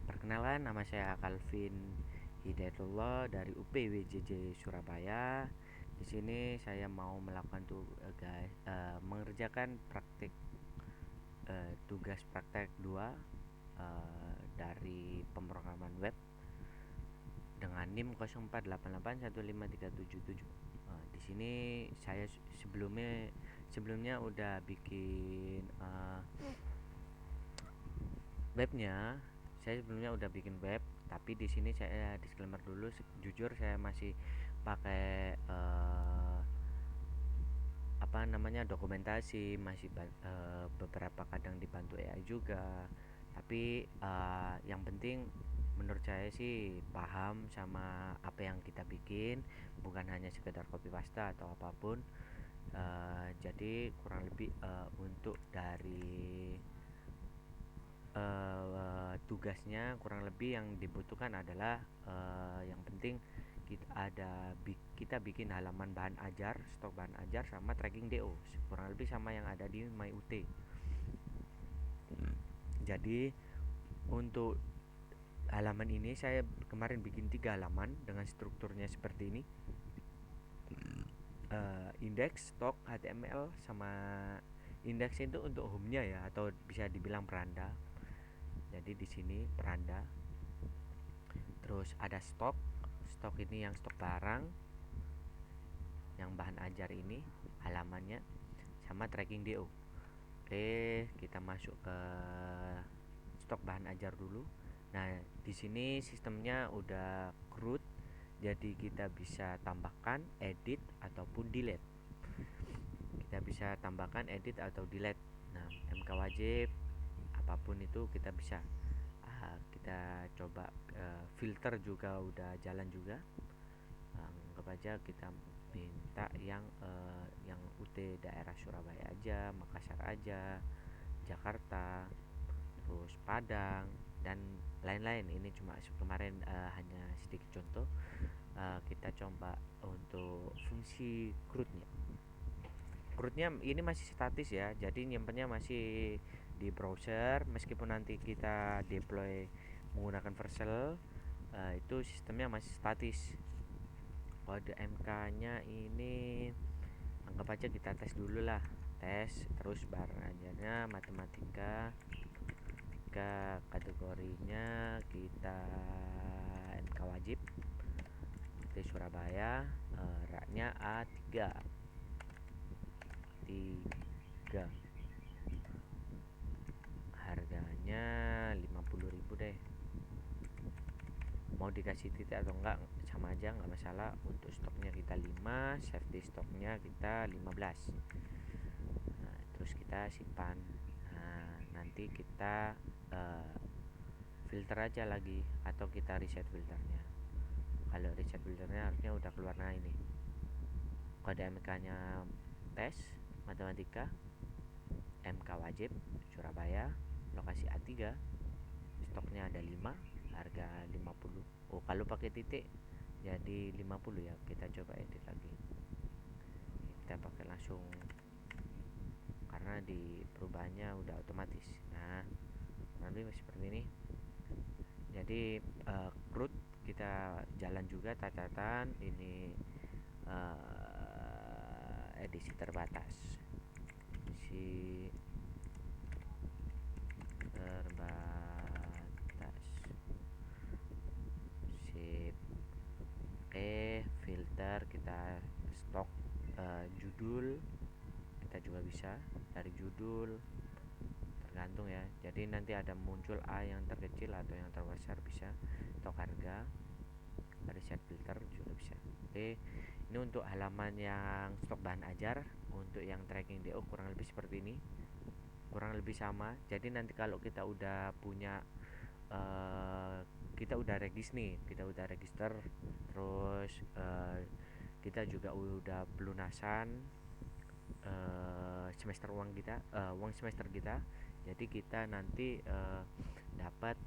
Perkenalkan, nama saya Calvin Hidayatullah dari UPWJJ Surabaya. Di sini saya mau melakukan mengerjakan tugas praktek 2 dari pemrograman web dengan NIM 0488153777. Di sini saya sebelumnya udah bikin webnya. Saya sebelumnya udah bikin web, tapi di sini saya disclaimer dulu, jujur saya masih pakai dokumentasi, masih beberapa kadang dibantu AI juga. Tapi yang penting menurut saya sih paham sama apa yang kita bikin, bukan hanya sekedar copy paste atau apapun. Jadi kurang lebih untuk dari tugasnya kurang lebih yang dibutuhkan adalah yang penting kita bikin halaman bahan ajar, stok bahan ajar sama tracking DO, kurang lebih sama yang ada di MyUT. Jadi untuk halaman ini saya kemarin bikin 3 halaman dengan strukturnya seperti ini. Indeks, stok, HTML, sama indeks itu untuk home-nya ya, atau bisa dibilang beranda. Jadi di sini beranda. Terus ada stok ini yang stok barang, yang bahan ajar ini halamannya, sama tracking DO. Oke, kita masuk ke stok bahan ajar dulu. Nah, di sini sistemnya udah CRUD, jadi kita bisa tambahkan, edit ataupun delete. Kita bisa tambahkan, edit atau delete. Nah, MK wajib apapun itu kita bisa. Kita coba filter juga udah jalan juga. Anggap aja kita minta yang UT daerah Surabaya aja, Makassar aja, Jakarta, terus Padang dan lain-lain. Ini cuma kemarin hanya sedikit contoh. Kita coba untuk fungsi CRUD-nya ini masih statis ya, jadi nyimpennya masih di browser. Meskipun nanti kita deploy menggunakan Vercel, itu sistemnya masih statis. Kode MK nya ini anggap aja kita tes dulu lah, terus barang ajarnya matematika, kategorinya kita MK wajib di Surabaya, raknya A3 harganya 50.000 deh. Mau dikasih titik atau enggak sama aja, nggak masalah. Untuk stoknya kita 5, safety stoknya kita 15. Terus kita simpan. Nanti kita filter aja lagi, atau kita reset filternya. Kalau reset filternya harusnya udah keluar. Nah, ini kode MK nya tes matematika, MK wajib Surabaya, lokasi A3, stoknya ada 5, harga 50. Oh, kalau pakai titik jadi 50 ya. Kita coba edit lagi, kita pakai langsung karena di perubahannya udah otomatis. Nah, nanti seperti ini. Jadi CRUD kita jalan juga catatan ini, edisi terbatas, sip. Oke, filter kita stok judul, kita juga bisa dari judul, tergantung ya. Jadi nanti ada muncul A yang terkecil atau yang terbesar bisa, atau harga. Dari set filter juga bisa. Oke, ini untuk halaman yang stok bahan ajar. Untuk yang tracking DO kurang lebih seperti ini, kurang lebih sama. Jadi nanti kalau kita udah punya kita udah register, terus kita juga udah pelunasan semester uang semester kita. Jadi kita nanti dapat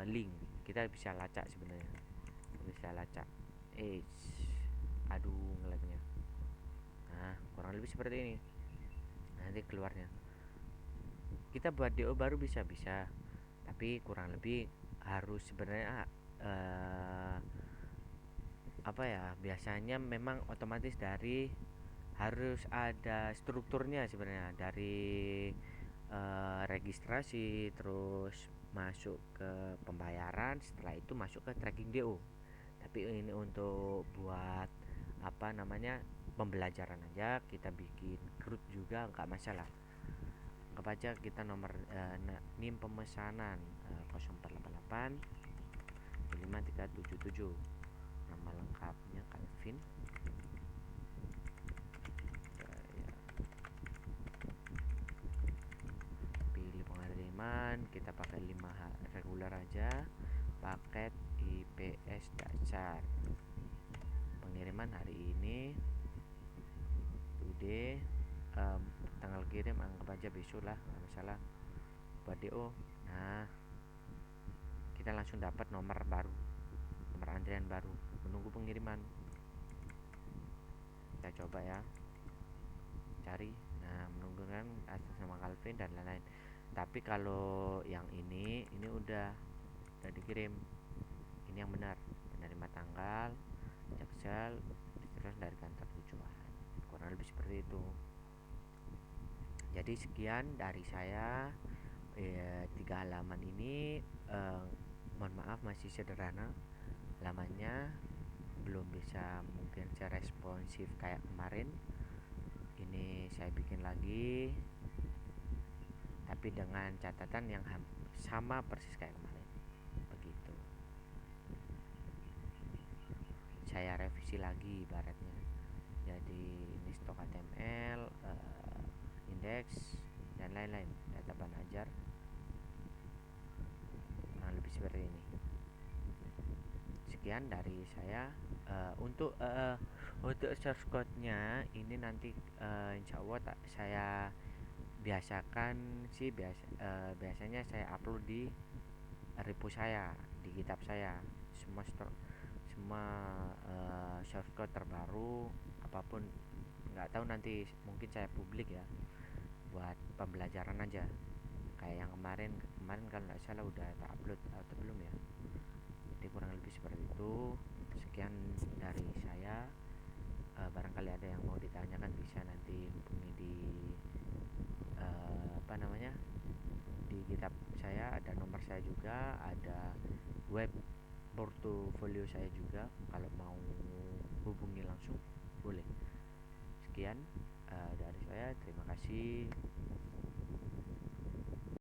link, kita bisa lacak sebenarnya, aduh ngelagnya. Nah, kurang lebih seperti ini nanti keluarnya. kita buat DO baru bisa, tapi kurang lebih harus sebenarnya eh, apa ya, biasanya memang otomatis dari harus ada strukturnya sebenarnya dari registrasi, terus masuk ke pembayaran, setelah itu masuk ke tracking DO. Tapi ini untuk buat apa namanya, pembelajaran aja, kita bikin grup juga nggak masalah. Anggap aja kita nomor NIM pemesanan 0488 5377, nama lengkapnya Calvin. Ya, pilih pengiriman, kita pakai 5 reguler aja, paket IPS dasar. Pengiriman hari ini today, tanggal kirim anggap aja besok lah, nggak masalah. Buat DO, nah kita langsung dapat nomor baru, nomor antrian baru, menunggu pengiriman. Kita coba ya, cari. Nah, menunggu kan atas nama Calvin dan lain-lain. Tapi kalau yang ini udah dikirim, ini yang benar, penerima tanggal Jaksel, terus dari kantor tujuan, kurang lebih seperti itu. Jadi sekian dari saya, 3 halaman ini, mohon maaf masih sederhana halamannya, belum bisa mungkin seresponsif kayak kemarin. Ini saya bikin lagi, tapi dengan catatan yang sama persis kayak kemarin, begitu. Saya revisi lagi ibaratnya. Jadi ini stok HTML, indeks dan lain-lain, data Banajar, kurang lebih seperti ini. Sekian dari saya. Untuk source code-nya ini nanti insya Allah saya biasakan sih, biasanya saya upload di repo saya, di GitHub saya, semua source code terbaru apapun. Nggak tahu, nanti mungkin saya publik ya, buat pembelajaran aja, kayak yang kemarin kalau nggak salah udah tak upload atau belum ya. Jadi kurang lebih seperti itu. Sekian dari saya. Barangkali ada yang mau ditanyakan bisa nanti hubungi di apa namanya, di GitHub saya ada nomor saya juga, ada web portofolio saya juga, kalau mau hubungi langsung boleh. Sekian dari saya, terima kasih.